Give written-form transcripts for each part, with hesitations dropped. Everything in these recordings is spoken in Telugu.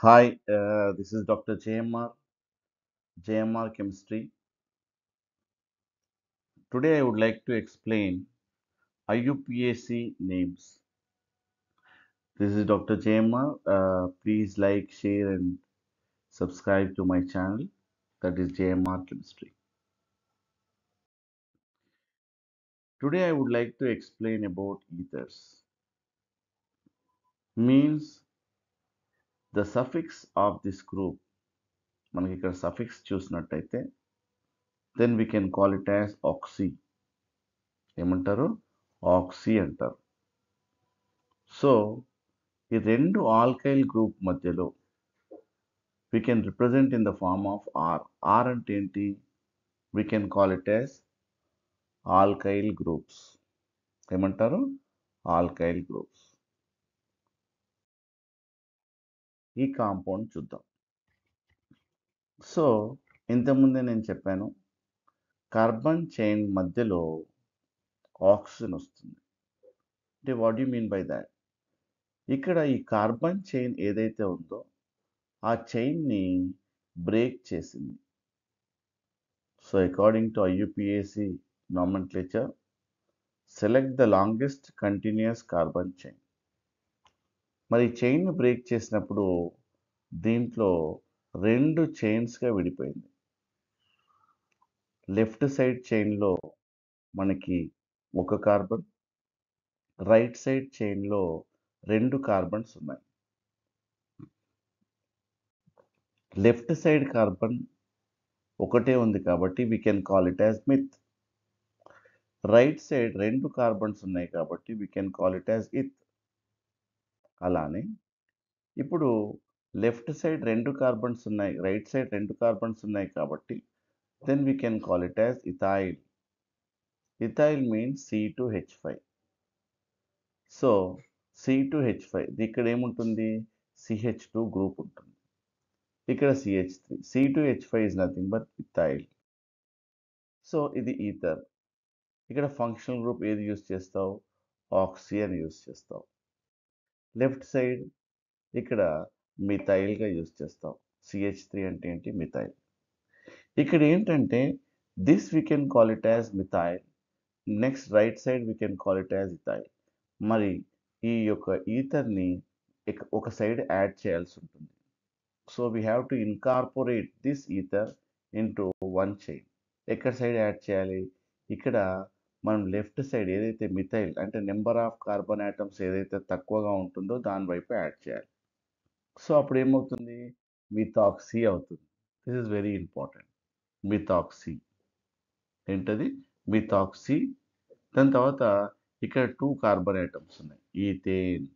Hi, this is Dr. JMR Chemistry. Today I would like to explain IUPAC names. This is Dr. JMR. Please like, share, and subscribe to my channel. That is JMR Chemistry. Today I would like to explain about ethers. Means the suffix of this group. మనకి ఇక్కడ suffix చూసినట్టయితే then we can call it as oxy. ఏమంటారు? ఆక్సీ అంటారు. సో ఈ రెండు ఆల్కైల్ గ్రూప్ మధ్యలో we can represent in the form of R. R అంటే ఏంటి? We can call it as alkyl groups. ఏమంటారు? Alkyl groups. ఈ కాంపౌండ్ చూద్దాం. సో ఇంతకుముందే నేను చెప్పాను కార్బన్ చైన్ మధ్యలో ఆక్సిజన్ వస్తుంది. అంటే what you mean by that? ఇక్కడ ఈ కార్బన్ చైన్ ఏదైతే ఉందో ఆ చైన్ని బ్రేక్ చేసింది. So according to IUPAC nomenclature, select the longest continuous carbon chain. మరి చైన్ బ్రేక్ చేసినప్పుడు దీంట్లో రెండు చైన్స్గా విడిపోయింది. లెఫ్ట్ సైడ్ చైన్లో మనకి ఒక కార్బన్, రైట్ సైడ్ చైన్లో రెండు కార్బన్స్ ఉన్నాయి. లెఫ్ట్ సైడ్ కార్బన్ ఒకటే ఉంది కాబట్టి we can call it as meth. Right side రెండు కార్బన్స్ ఉన్నాయి కాబట్టి we can call it as eth. అలానే ఇప్పుడు లెఫ్ట్ సైడ్ రెండు కార్బన్స్ ఉన్నాయి, రైట్ సైడ్ రెండు కార్బన్స్ ఉన్నాయి కాబట్టి then we can call it as ethyl. Ethyl means C2H5. So C2H5 ఇక్కడ ఏముంటుంది? CH2 గ్రూప్ ఉంటుంది, ఇక్కడ CH3. C2H5 is nothing but ethyl. So ఇది ఈథర్. ఇక్కడ ఫంక్షనల్ గ్రూప్ ఏది యూస్ చేస్తావు? ఆక్సీ అని యూస్ చేస్తావు. లెఫ్ట్ సైడ్ ఇక్కడ మిథైల్గా యూస్ చేస్తావు. CH3 అంటే ఏంటి? మిథైల్. ఇక్కడ ఏంటంటే this we can call it as methyl, next right side we can call it as ethyl. మరి ఈ యొక్క ఈథర్ని ఒక సైడ్ యాడ్ చేయాల్సి ఉంటుంది. So we have to incorporate this ether into one chain. ఎక్కడ సైడ్ యాడ్ చేయాలి? ఇక్కడ మనం లెఫ్ట్ సైడ్ ఏదైతే మిథైల్ అంటే నెంబర్ ఆఫ్ కార్బన్ ఆటమ్స్ ఏదైతే తక్కువగా ఉంటుందో దాని వైపు యాడ్ చేయాలి. సో అప్పుడు ఏమవుతుంది? మిథాక్సీ అవుతుంది. This is very important. Methoxy ఏంటది? మిథాక్సీ. దాని తర్వాత ఇక్కడ టూ కార్బన్ ఐటమ్స్ ఉన్నాయి, ఈథేన్.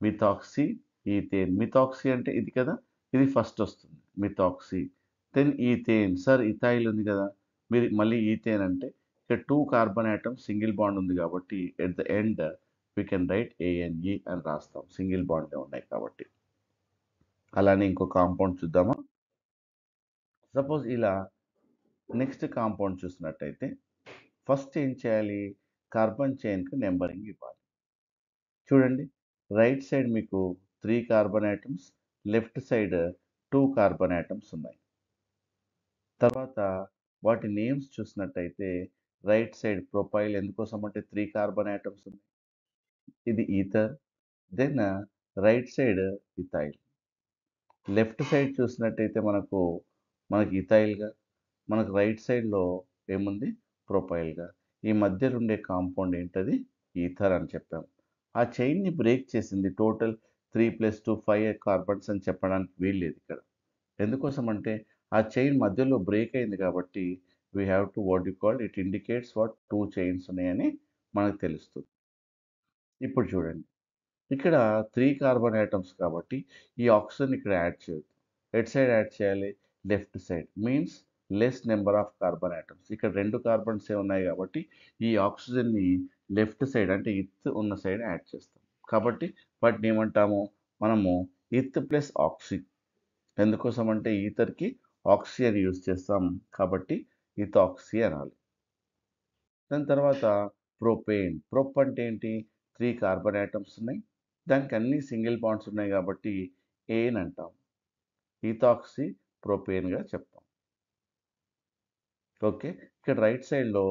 Methoxy, ethane. మిథాక్సీ అంటే ఇది కదా, ఇది ఫస్ట్ వస్తుంది methoxy. Then ethane. Sir ethyl ఉంది కదా, మీరు మళ్ళీ ఈథేన్ అంటే ఇక్కడ two carbon atoms single bond ఉంది కాబట్టి at the end we can write ANE అని రాస్తాం, సింగిల్ బాండ్లే ఉన్నాయి కాబట్టి. అలానే ఇంకో కాంపౌండ్ చూద్దామా? సపోజ్ ఇలా నెక్స్ట్ కాంపౌండ్ చూసినట్టయితే ఫస్ట్ ఏం చేయాలి? కార్బన్ చైన్కి నెంబరింగ్ ఇవ్వాలి. చూడండి, రైట్ సైడ్ మీకు 3 carbon items, left side 2 carbon atoms ఉన్నాయి. తర్వాత వాటి నేమ్స్ చూసినట్టయితే రైట్ సైడ్ ప్రొపైల్ ఎందుకోసం అంటే 3 కార్బన్ ఐటమ్స్ ఉన్నాయి, ఇది ether. Then right side ethyl. Left side చూసినట్టయితే మనకి ఇథైల్గా, మనకు రైట్ సైడ్లో ఏముంది? ప్రొపైల్గా. ఈ మధ్యలో ఉండే కాంపౌండ్ ఏంటది? ఈథర్ అని చెప్పాము. ఆ చైన్ని బ్రేక్ చేసింది. టోటల్ 3 + 2 5 కార్బన్స్ అని చెప్పడానికి వీల్లేదు ఇక్కడ. ఎందుకోసం అంటే ఆ చైన్ మధ్యలో బ్రేక్ అయింది కాబట్టి we have to what you call it indicates what 2 chains ఉన్నాయని మనకు తెలుస్తుంది. ఇప్పుడు చూడండి, ఇక్కడ 3 కార్బన్ ఐటమ్స్ కాబట్టి ఈ ఆక్సిజన్ ఇక్కడ యాడ్ చేయొద్దు. ఎట్ సైడ్ యాడ్ చేయాలి? Left side. Means less number of carbon items. ఇక్కడ 2 కార్బన్స్ ఉన్నాయి కాబట్టి ఈ ఆక్సిజన్ని లెఫ్ట్ సైడ్ అంటే ఇత్ ఉన్న సైడ్ యాడ్ చేస్తాం. కాబట్టి వాటిని ఏమంటాము మనము? ఇత్ ప్లస్ ఆక్సీ. ఎందుకోసం అంటే ఈథర్కి ఆక్సీ అని యూజ్ చేస్తాం కాబట్టి ఇథాక్సీ అనాలి. దాని తర్వాత ప్రొపేన్. ప్రొప్ అంటే ఏంటి? 3 కార్బన్ ఐటమ్స్ ఉన్నాయి, దానికి అన్ని సింగిల్ బాండ్స్ ఉన్నాయి కాబట్టి ఏన్ అంటాం. ఈథాక్సీ ప్రొపేన్గా చెప్తాం. ఓకే. ఇక్కడ రైట్ సైడ్‌లో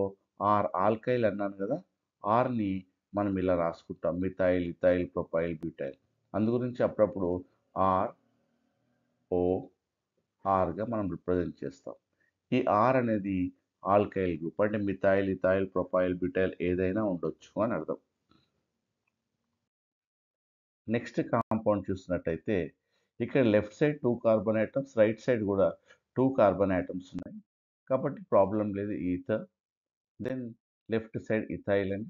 ఆల్కైల్ అన్నాను కదా! ఆర్‌ని మనం ఇలా రాసుకుంటాం. Methyl, ethyl, propyl, butyl. అందు గురించి అప్పుడప్పుడు ఆర్, ఓ, ఆర్‌గా మనం రిప్రజెంట్ చేస్తాం. ఈ ఆర్ అనేది ఆల్కైల్ గ్రూప్. అంటే మిథైల్, ఇథైల్, ప్రొపైల్, బ్యూటైల్ ఏదైనా ఉండొచ్చు అని అర్థం. నెక్స్ట్ కాంపౌండ్ చూసినట్టయితే ఇక్కడ left side 2 carbon atoms, right side కూడా 2 కార్బన్ ఆటమ్స్ ఉన్నాయి. కాబట్టి ప్రాబ్లం లేదు. Ether, then left side ethyl అని,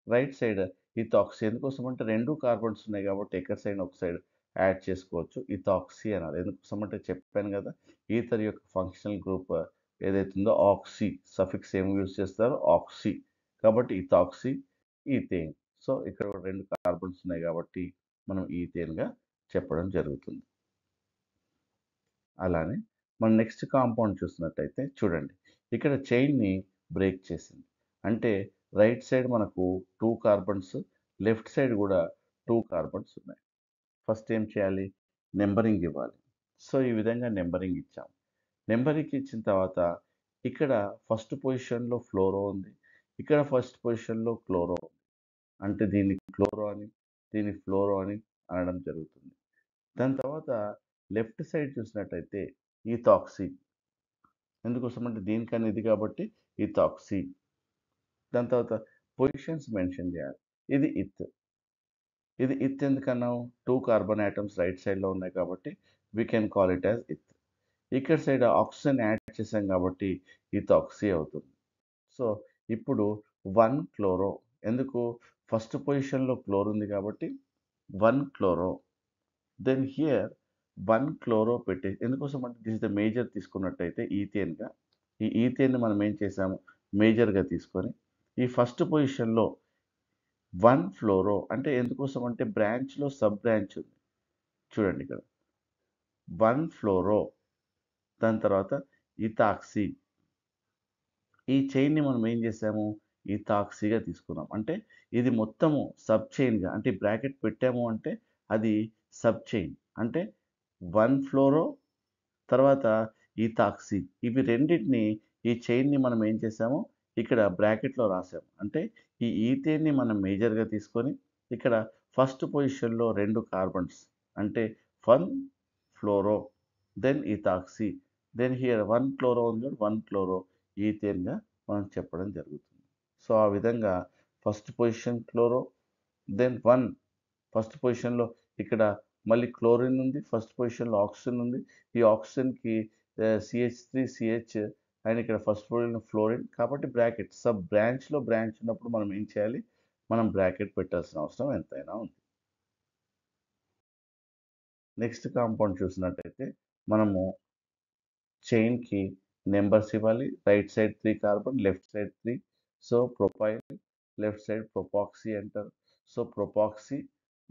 రైట్ సైడ్ ఇథాక్సీ. ఎందుకోసం అంటే 2 కార్బన్స్ ఉన్నాయి కాబట్టి ఎక్కడ సైడ్ ఒక సైడ్ యాడ్ చేసుకోవచ్చు. ఇథాక్సీ అనాలి. ఎందుకోసం అంటే చెప్పాను కదా, ఈథర్ యొక్క ఫంక్షనల్ గ్రూప్ ఏదైతే ఉందో ఆక్సీ, సఫిక్స్ ఏం యూజ్ చేస్తారో ఆక్సీ. కాబట్టి ఇథాక్సీ, ఈథేన్. సో ఇక్కడ 2 కార్బన్స్ ఉన్నాయి కాబట్టి మనం ఈథేన్గా చెప్పడం జరుగుతుంది. అలానే మనం నెక్స్ట్ కాంపౌండ్ చూసినట్టయితే చూడండి, ఇక్కడ చైన్ని బ్రేక్ చేసింది. అంటే రైట్ సైడ్ మనకు 2 కార్బన్స్, లెఫ్ట్ సైడ్ కూడా 2 కార్బన్స్ ఉన్నాయి. ఫస్ట్ ఏం చేయాలి? నెంబరింగ్ ఇవ్వాలి. సో ఈ విధంగా నెంబరింగ్ ఇచ్చాం. నెంబరింగ్ ఇచ్చిన తర్వాత ఇక్కడ ఫస్ట్ పొజిషన్లో ఫ్లోరో ఉంది, ఇక్కడ ఫస్ట్ పొజిషన్లో క్లోరో ఉంది. అంటే దీన్ని క్లోరో అని, దీన్ని ఫ్లోరో అని అనడం జరుగుతుంది. దాని తర్వాత లెఫ్ట్ సైడ్ చూసినట్టయితే ఈథాక్సీ. ఎందుకోసం అంటే దీనికన్నా ఇది కాబట్టి ఈథాక్సీ. దాని తర్వాత పొజిషన్స్ మెన్షన్ చేయాలి. ఇది ఇత్. ఇది ఇత్ ఎందుకన్నావు? 2 కార్బన్ ఆటమ్స్ రైట్ సైడ్లో ఉన్నాయి కాబట్టి we can call it as eth. ఇక్కడ సైడ్ ఆక్సిజన్ యాడ్ చేసాం కాబట్టి ఈథాక్సీ అవుతుంది. సో ఇప్పుడు 1 క్లోరో. ఎందుకు? ఫస్ట్ పొజిషన్లో క్లోర్ ఉంది కాబట్టి 1 క్లోరో. దెన్ హియర్ 1 క్లోరో పెట్టి, ఎందుకోసం అంటే దిస్ ఇస్ ద మేజర్ తీసుకున్నట్టయితే ఈథేన్‌గా. ఈ ఈథేన్‌ని మనం ఏం చేసాము? మేజర్‌గా తీసుకొని ఈ ఫస్ట్ పొజిషన్‌లో 1 ఫ్లోరో. అంటే ఎందుకోసం అంటే బ్రాంచ్‌లో సబ్ బ్రాంచ్ ఉంది. చూడండి ఇక్కడ 1 ఫ్లోరో. దాని తర్వాత ఇథాక్సీ. ఈ చైన్‌ని మనం ఏం చేసాము? ఈథాక్సీగా తీసుకున్నాం. అంటే ఇది మొత్తము సబ్ చైన్‌గా, అంటే బ్రాకెట్ పెట్టాము అంటే అది సబ్ చైన్. అంటే 1 ఫ్లోరో తర్వాత ఈథాక్సీ. ఇవి రెండిటిని, ఈ చైన్‌ని మనం ఏం చేసాము? ఇక్కడ బ్రాకెట్‌లో రాసాము. అంటే ఈ ఈథేన్‌ని మనం మేజర్‌గా తీసుకొని ఇక్కడ ఫస్ట్ పొజిషన్‌లో 2 కార్బన్స్ అంటే 1 ఫ్లోరో, దెన్ ఈథాక్సీ, దెన్ హియర్ 1 క్లోరో ఉంది కాబట్టి 1 క్లోరో ఈథేన్‌గా మనం చెప్పడం జరుగుతుంది. సో ఆ విధంగా first position chloro, then 1 first పొజిషన్‌లో ఇక్కడ మళ్ళీ క్లోరిన్ ఉంది. ఫస్ట్ పొజిషన్‌లో ఆక్సిజన్ ఉంది. ఈ ఆక్సిజన్‌కి CH3 CH అండ్ ఇక్కడ ఫస్ట్ పొజిషన్‌లో ఫ్లోరిన్. కాబట్టి బ్రాకెట్ సబ్ బ్రాంచ్‌లో బ్రాంచ్ ఉన్నప్పుడు మనం ఏం చేయాలి? మనం బ్రాకెట్ పెట్టాల్సిన అవసరం ఎంతైనా ఉంది. నెక్స్ట్ కాంపౌండ్ చూసినట్టయితే మనము చైన్‌కి నంబర్స్ ఇవ్వాలి. Right side 3 carbon, left side 3. So propyl, left side propoxy అంటారు. So propoxy,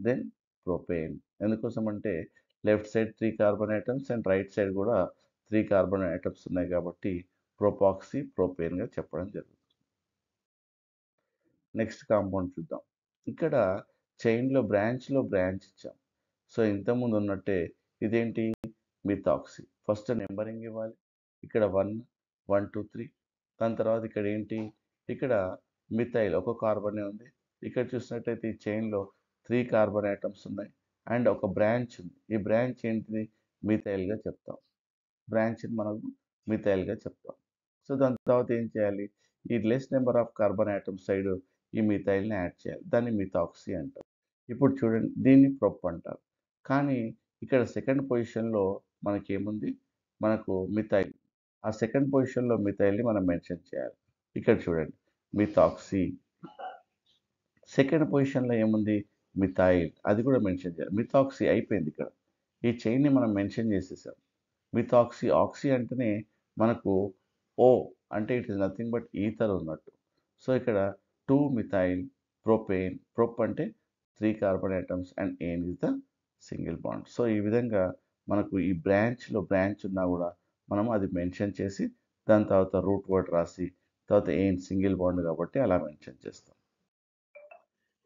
then propane. ఎందుకోసం అంటే left side 3 carbon atoms and right side కూడా 3 కార్బన్ ఆటమ్స్ ఉన్నాయి కాబట్టి ప్రొపాక్సీ ప్రొపేన్గా చెప్పడం జరుగుతుంది. నెక్స్ట్ కాంపౌండ్ చూద్దాం. ఇక్కడ చైన్‌లో బ్రాంచ్ ఇచ్చాం. సో ఇంతకుముందు ఉన్నట్టే ఇదేంటి? మిథాక్సీ. ఫస్ట్ నెంబరింగ్ ఇవ్వాలి. ఇక్కడ 1, 1, 2, 3. దాని తర్వాత ఇక్కడ ఏంటి? ఇక్కడ మిథైల్ ఒక కార్బనే ఉంది. ఇక్కడ చూసినట్టయితే ఈ చైన్‌లో 3 కార్బన్ ఆటమ్స్ ఉన్నాయి అండ్ ఒక బ్రాంచ్ ఉంది. ఈ బ్రాంచ్ ఏంటిది? మిథైల్‌గా చెప్తాం. బ్రాంచ్‌ని మనం మిథైల్‌గా చెప్తాం. సో దాని తర్వాత ఏం చేయాలి? ఈ less number of carbon atoms side ఈ మిథైల్‌ని యాడ్ చేయాలి. దాన్ని మిథాక్సీ అంటారు. ఇప్పుడు చూడండి, దీన్ని ప్రొప్ అంటారు. కానీ ఇక్కడ సెకండ్ పొజిషన్‌లో మనకేముంది? మనకు మిథైల్. ఆ సెకండ్ పొజిషన్‌లో మిథైల్‌ని మనం మెన్షన్ చేయాలి. ఇక్కడ చూడండి, మిథాక్సీ. సెకండ్ పొజిషన్‌లో ఏముంది? మిథైల్. అది కూడా మెన్షన్ చేయాలి. మిథాక్సీ అయిపోయింది ఇక్కడ. ఈ చైన్‌ని మనం మెన్షన్ చేసేసాం. మిథాక్సీ. ఆక్సీ అంటేనే మనకు ఓ, అంటే it is nothing but ether ఉన్నట్టు. సో ఇక్కడ 2 మిథైల్ ప్రొపేన్. ప్రొప్ అంటే 3 carbon atoms and ane is the single bond. So ఈ విధంగా మనకు ఈ బ్రాంచ్ ఉన్నా కూడా మనం అది మెన్షన్ చేసి దాని తర్వాత రూట్ వర్డ్ రాసి తర్వాత ఏన్ సింగిల్ బాండ్ కాబట్టి అలా మెన్షన్ చేస్తాం.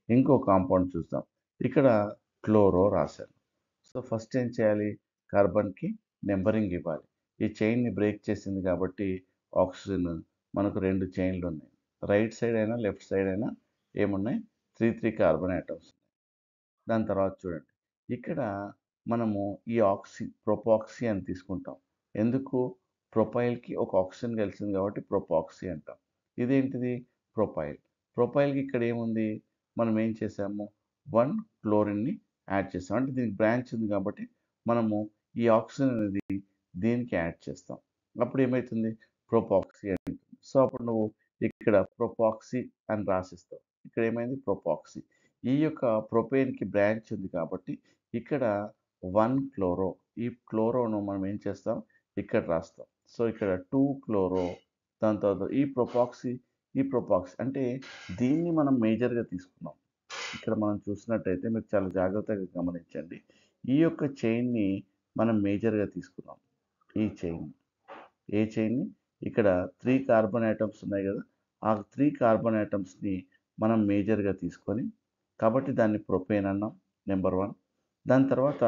ఇంకో కాంపౌండ్ చూద్దాం. ఇక్కడ క్లోరో రాశాను. సో ఫస్ట్ ఏం చేయాలి, కార్బన్కి నెంబరింగ్ ఇవ్వాలి. ఈ చైన్ని బ్రేక్ చేసింది కాబట్టి ఆక్సిజన్ మనకు 2 చైన్లు ఉన్నాయి. రైట్ సైడ్ అయినా లెఫ్ట్ సైడ్ అయినా ఏమున్నాయి, 3 కార్బన్ ఆటమ్స్. దాని తర్వాత చూడండి, ఇక్కడ మనము ఈ ప్రొపాక్సీ అని తీసుకుంటాం. ఎందుకు, ప్రొపైల్కి ఒక ఆక్సిజన్ కలిసింది కాబట్టి ప్రొపాక్సీ అంటాం. ఇదేంటిది, ప్రొపైల్. ప్రొపైల్కి ఇక్కడ ఏముంది, మనం ఏం చేసాము, 1 క్లోరిన్ని యాడ్ చేస్తాం. అంటే దీనికి బ్రాంచ్ ఉంది కాబట్టి మనము ఈ ఆక్సిజన్ అనేది దీనికి యాడ్ చేస్తాం. అప్పుడు ఏమవుతుంది, ప్రొపాక్సీ అంటుంది. సో అప్పుడు నువ్వు ఇక్కడ ప్రొపాక్సీ అని రాసిస్తావు. ఇక్కడ ఏమైంది, ప్రొపాక్సీ. ఈ యొక్క ప్రొపేన్కి బ్రాంచ్ ఉంది కాబట్టి ఇక్కడ 1 క్లోరో, ఈ క్లోరోను మనం ఏం చేస్తాం, ఇక్కడ రాస్తాం. సో ఇక్కడ 2 క్లోరో, దాని తర్వాత ఈ ప్రొపాక్సీ అంటే దీన్ని మనం మేజర్గా తీసుకున్నాం. ఇక్కడ మనం చూసినట్టయితే మీరు చాలా జాగ్రత్తగా గమనించండి, ఈ యొక్క చైన్ని మనం మేజర్గా తీసుకున్నాం. ఈ చైన్, ఏ చైన్ని, ఇక్కడ 3 కార్బన్ ఆటమ్స్ ఉన్నాయి కదా, ఆ 3 కార్బన్ ఆటమ్స్ని మనం మేజర్గా తీసుకొని, కాబట్టి దాన్ని ప్రొపేన్ అన్నాం, నెంబర్ 1. దాని తర్వాత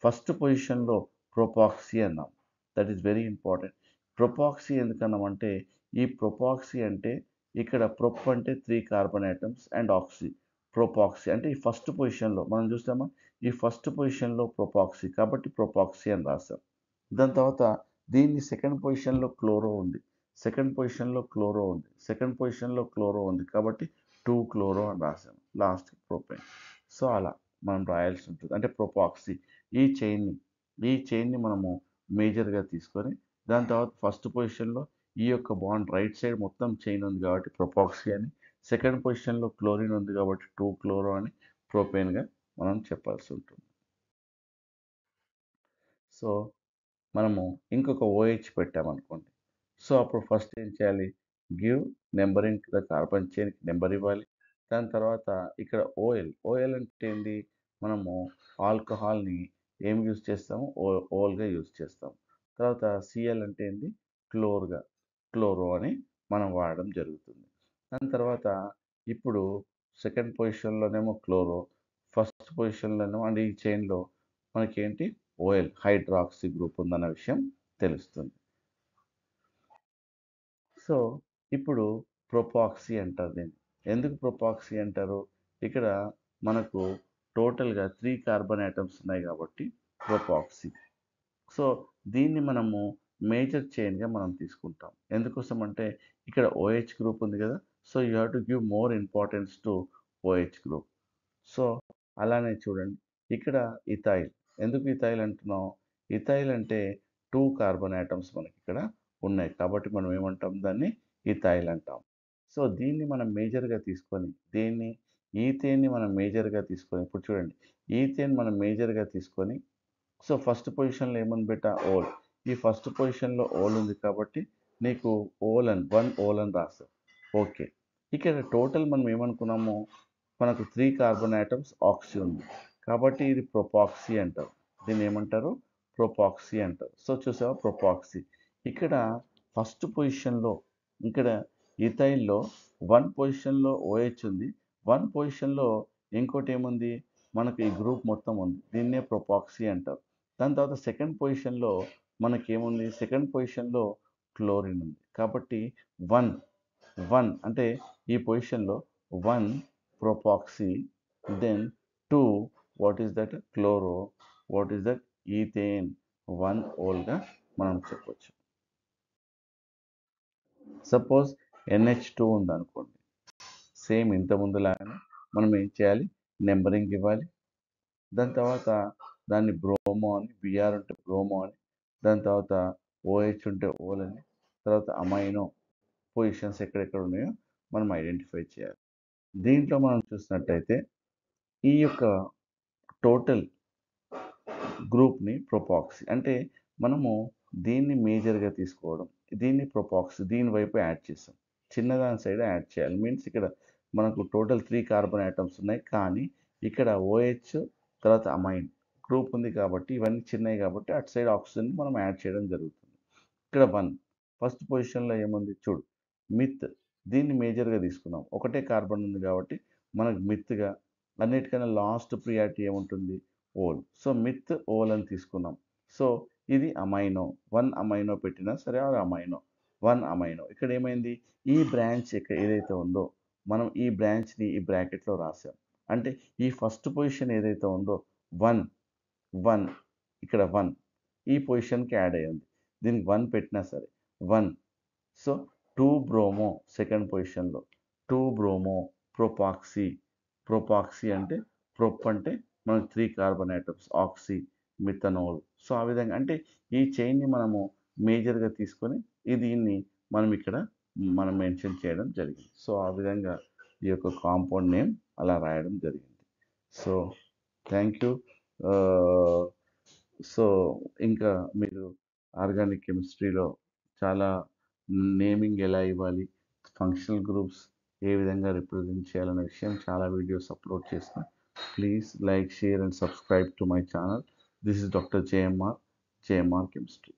ఫస్ట్ పొజిషన్లో ప్రొపాక్సీ అన్నాం. That is very important. Propoxy ఎందుకన్నామంటే, ఈ ప్రొపాక్సీ అంటే ఇక్కడ ప్రొప్ అంటే 3 carbon atoms and oxy, propoxy అంటే ఈ ఫస్ట్ పొజిషన్లో మనం చూస్తామా, ఈ ఫస్ట్ పొజిషన్లో ప్రొపాక్సీ కాబట్టి ప్రొపాక్సీ అని రాస్తాం. దాని తర్వాత దీన్ని సెకండ్ పొజిషన్లో క్లోరో ఉంది, సెకండ్ పొజిషన్లో క్లోరో ఉంది, సెకండ్ పొజిషన్లో క్లోరో ఉంది కాబట్టి 2 క్లోరో అని రాసాం, లాస్ట్ ప్రొపేన్. సో అలా మనం రాయాల్సి ఉంటుంది. అంటే ప్రొపాక్సీ ఈ చైన్ని మనము మేజర్గా తీసుకొని, దాని తర్వాత ఫస్ట్ పొజిషన్లో ఈ యొక్క బాండ్ రైట్ సైడ్ మొత్తం చైన్ ఉంది కాబట్టి ప్రొపాక్సీ అని, సెకండ్ పొజిషన్లో క్లోరిన్ ఉంది కాబట్టి 2 క్లోరో అని ప్రొపేన్గా మనం చెప్పాల్సి ఉంటుంది. సో మనము ఇంకొక OH పెట్టామనుకోండి, సో అప్పుడు ఫస్ట్ ఏం చేయాలి, గివ్ నెంబరింగ్ ద కార్బన్ చైన్కి నెంబర్ ఇవ్వాలి. దాని తర్వాత ఇక్కడ ఓఎల్ అంటే ఏంటి, మనము ఆల్కహాల్ని ఏం యూజ్ చేస్తాము, ఓల్గా యూజ్ చేస్తాం. తర్వాత సిఎల్ అంటే ఏంటి, క్లోరో అని మనం వాడడం జరుగుతుంది. దాని తర్వాత ఇప్పుడు సెకండ్ పొజిషన్లోనేమో క్లోరో, ఫస్ట్ పొజిషన్లోనేమో అంటే ఈ చైన్లో మనకేంటి, ఓఎల్ హైడ్రాక్సీ గ్రూప్ ఉందన్న విషయం తెలుస్తుంది. సో ఇప్పుడు ప్రొపాక్సీ అంటారు దీన్ని. ఎందుకు ప్రొపాక్సీ అంటారు, ఇక్కడ మనకు టోటల్గా 3 కార్బన్ ఆటమ్స్ ఉన్నాయి కాబట్టి ప్రొపాక్సీ. సో దీన్ని మనము మేజర్ చైన్గా మనం తీసుకుంటాం. ఎందుకోసం అంటే ఇక్కడ OH గ్రూప్ ఉంది కదా, so you have to give more importance to OH group. So అలానే చూడండి, ఇక్కడ ఇథైల్. ఎందుకు ఇథైల్ అంటున్నాం, ఇథైల్ అంటే 2 కార్బన్ ఆటమ్స్ మనకి ఇక్కడ ఉన్నాయి కాబట్టి మనం ఏమంటాం, దాన్ని ఇథైల్ అంటాం. సో దీన్ని మనం మేజర్గా తీసుకొని, ఈథేన్ని మనం మేజర్గా తీసుకొని, ఇప్పుడు చూడండి, ఈథేన్ మనం మేజర్గా తీసుకొని, సో ఫస్ట్ పొజిషన్లో ఏమని పెట్టా, ఓల్. ఈ ఫస్ట్ పొజిషన్లో ఓల్ ఉంది కాబట్టి నీకు 1 ఓల్ అని రాస్తాం. ఓకే, ఇక్కడ టోటల్ మనం ఏమనుకున్నాము, మనకు 3 కార్బన్ ఆటమ్స్ ఆక్సీ ఉంది కాబట్టి ఇది ప్రొపాక్సీ అంటారు. దీన్ని ఏమంటారు, ప్రొపాక్సీ అంటారు. సో చూసావా, ప్రొపాక్సీ. ఇక్కడ ఫస్ట్ పొజిషన్లో, ఇక్కడ ఇథైల్లో 1 పొజిషన్లో OH ఉంది, 1 పొజిషన్లో ఇంకోటి ఏముంది, మనకి ఈ గ్రూప్ మొత్తం ఉంది, దీన్నే ప్రొపాక్సీ అంటారు. దాని తర్వాత సెకండ్ పొజిషన్లో మనకేముంది, సెకండ్ పొజిషన్లో క్లోరిన్ ఉంది కాబట్టి 1 అంటే ఈ పొజిషన్లో 1 propoxy, then 2 what is that, chloro, what is that, ethane, 1 ఓల్గా మనం చెప్పొచ్చు. సపోజ్ NH2 ఉందనుకోండి, సేమ్ ఇంతకుముందు లాగానే మనం ఏం చేయాలి, నెంబరింగ్ ఇవ్వాలి. దాని తర్వాత దాన్ని బ్రోమో అని, Br ఉంటే బ్రోమో అని, దాని తర్వాత OH ఉంటే ఓల్ అని, తర్వాత అమైనో పొజిషన్స్ ఎక్కడెక్కడ ఉన్నాయో మనం ఐడెంటిఫై చేయాలి. దీంట్లో మనం చూసినట్టయితే ఈ యొక్క టోటల్ గ్రూప్ని ప్రొపాక్సీ అంటే మనము దీన్ని మేజర్గా తీసుకోవడం, దీన్ని ప్రొపాక్సీ దీని వైపు యాడ్ చేస్తాం, చిన్నదాని సైడ్ యాడ్ చేయాలి. మీన్స్ ఇక్కడ మనకు టోటల్ 3 కార్బన్ ఆటమ్స్ ఉన్నాయి కానీ ఇక్కడ OH తర్వాత అమైన్ గ్రూప్ ఉంది కాబట్టి ఇవన్నీ చిన్నవి కాబట్టి అటు సైడ్ ఆక్సిజన్ మనం యాడ్ చేయడం జరుగుతుంది. ఇక్కడ 1 ఫస్ట్ పొజిషన్లో ఏముంది చూడు, మిత్. దీన్ని మేజర్గా తీసుకున్నాం, ఒకటే కార్బన్ ఉంది కాబట్టి మనకు మిత్గా, అన్నిటికన్నా లాస్ట్ ప్రియారిటీ ఏముంటుంది, ఓల్. సో మిత్ ఓల్ అని తీసుకున్నాం. సో ఇది అమైనో. 1 అమైనో పెట్టినా సరే ఆర్ అమైనో. 1 అమైనో. ఇక్కడ ఏమైంది? ఈ బ్రాంచ్ ఏదైతే ఉందో మనం ఈ బ్రాంచ్‌ని ఈ బ్రాకెట్‌లో రాసాం. అంటే ఈ ఫస్ట్ పొజిషన్ ఏదైతే ఉందో 1, 1 ఇక్కడ 1 ఈ పొజిషన్‌కి యాడ్ అయ్యింది. దీనికి 1 పెట్టినా సరే 1. సో 2 బ్రోమో సెకండ్ పొజిషన్‌లో 2 బ్రోమో ప్రొపాక్సీ. ప్రొపాక్సీ అంటే ప్రొప్ అంటే మనకు 3 carbon atoms oxy methanol. So ఆ విధంగా అంటే ఈ చైన్‌ని మనము మేజర్‌గా తీసుకొని దీన్ని మనం ఇక్కడ మనం మెన్షన్ చేయడం జరిగింది. సో ఆ విధంగా ఈ యొక్క కాంపౌండ్ నేమ్ అలా రాయడం జరిగింది. So thank you. సో ఇంకా మీరు ఆర్గానిక్ కెమిస్ట్రీలో చాలా నేమింగ్ ఎలా ఇవ్వాలి, ఫంక్షనల్ గ్రూప్స్ ఏ విధంగా రిప్రజెంట్ చేయాలనే విషయం చాలా వీడియోస్ అప్లోడ్ చేసిన. Please like, share and subscribe to my channel. This is doctor JMR chemistry.